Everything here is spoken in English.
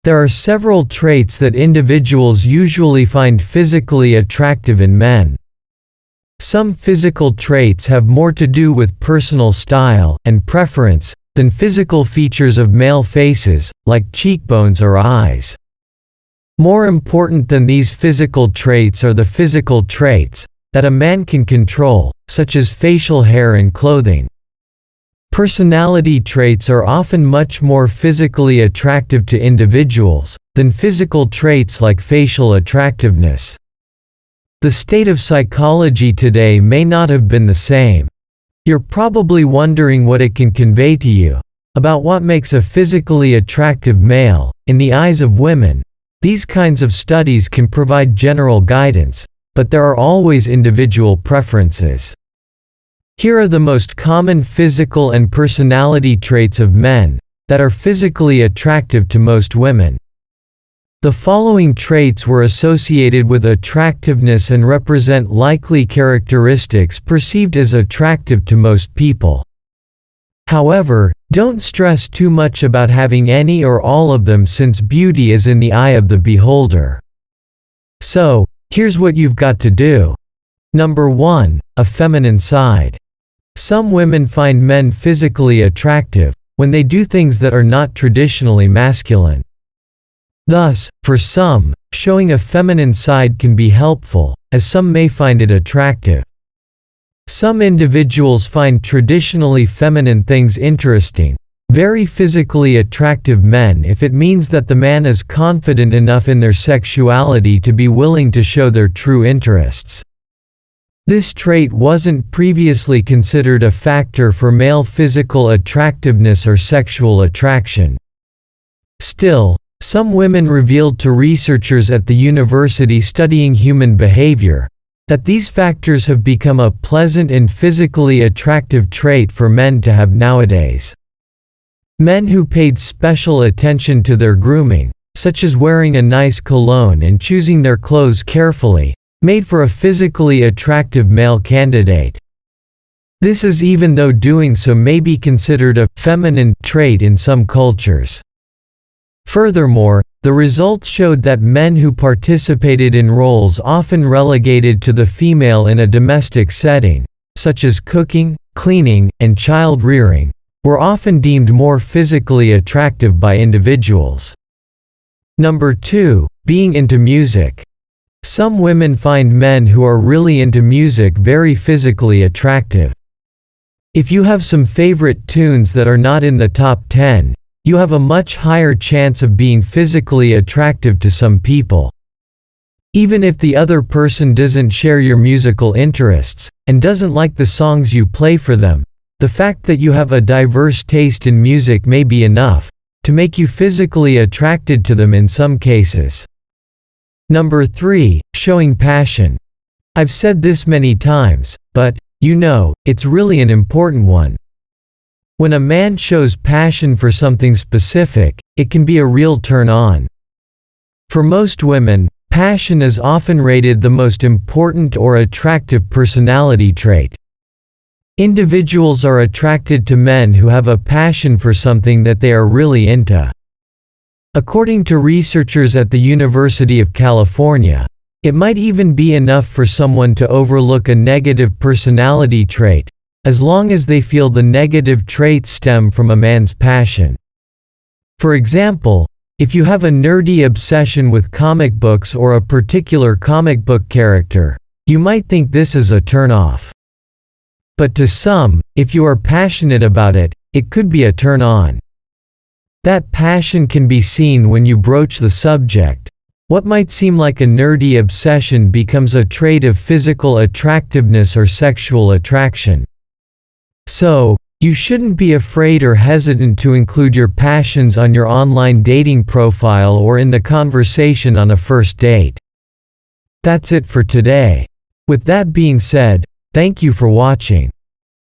There are several traits that individuals usually find physically attractive in men. Some physical traits have more to do with personal style and preference than physical features of male faces, like cheekbones or eyes. More important than these physical traits are the physical traits that a man can control, such as facial hair and clothing. Personality traits are often much more physically attractive to individuals than physical traits like facial attractiveness. The state of psychology today may not have been the same. You're probably wondering what it can convey to you about what makes a physically attractive male in the eyes of women. These kinds of studies can provide general guidance, but there are always individual preferences. Here are the most common physical and personality traits of men that are physically attractive to most women. The following traits were associated with attractiveness and represent likely characteristics perceived as attractive to most people. However, don't stress too much about having any or all of them, since beauty is in the eye of the beholder. So, here's what you've got to do. Number 1, a feminine side. Some women find men physically attractive when they do things that are not traditionally masculine. Thus, for some, showing a feminine side can be helpful, as some may find it attractive. Some individuals find traditionally feminine things interesting, very physically attractive men, if it means that the man is confident enough in their sexuality to be willing to show their true interests. This trait wasn't previously considered a factor for male physical attractiveness or sexual attraction. Still, some women revealed to researchers at the university studying human behavior that these factors have become a pleasant and physically attractive trait for men to have nowadays. Men who paid special attention to their grooming, such as wearing a nice cologne and choosing their clothes carefully, made for a physically attractive male candidate. This is even though doing so may be considered a feminine trait in some cultures. Furthermore, the results showed that men who participated in roles often relegated to the female in a domestic setting, such as cooking, cleaning, and child rearing, were often deemed more physically attractive by individuals. Number 2, being into music. Some women find men who are really into music very physically attractive. If you have some favorite tunes that are not in the top 10, you have a much higher chance of being physically attractive to some people. Even if the other person doesn't share your musical interests, and doesn't like the songs you play for them, the fact that you have a diverse taste in music may be enough to make you physically attracted to them in some cases. Number 3, showing passion. I've said this many times, but, it's really an important one. When a man shows passion for something specific, it can be a real turn-on. For most women, passion is often rated the most important or attractive personality trait. Individuals are attracted to men who have a passion for something that they are really into. According to researchers at the University of California, it might even be enough for someone to overlook a negative personality trait, as long as they feel the negative traits stem from a man's passion. For example, if you have a nerdy obsession with comic books or a particular comic book character, you might think this is a turn-off. But to some, if you are passionate about it, it could be a turn-on. That passion can be seen when you broach the subject. What might seem like a nerdy obsession becomes a trait of physical attractiveness or sexual attraction. So, you shouldn't be afraid or hesitant to include your passions on your online dating profile or in the conversation on a first date. That's it for today. With that being said, thank you for watching.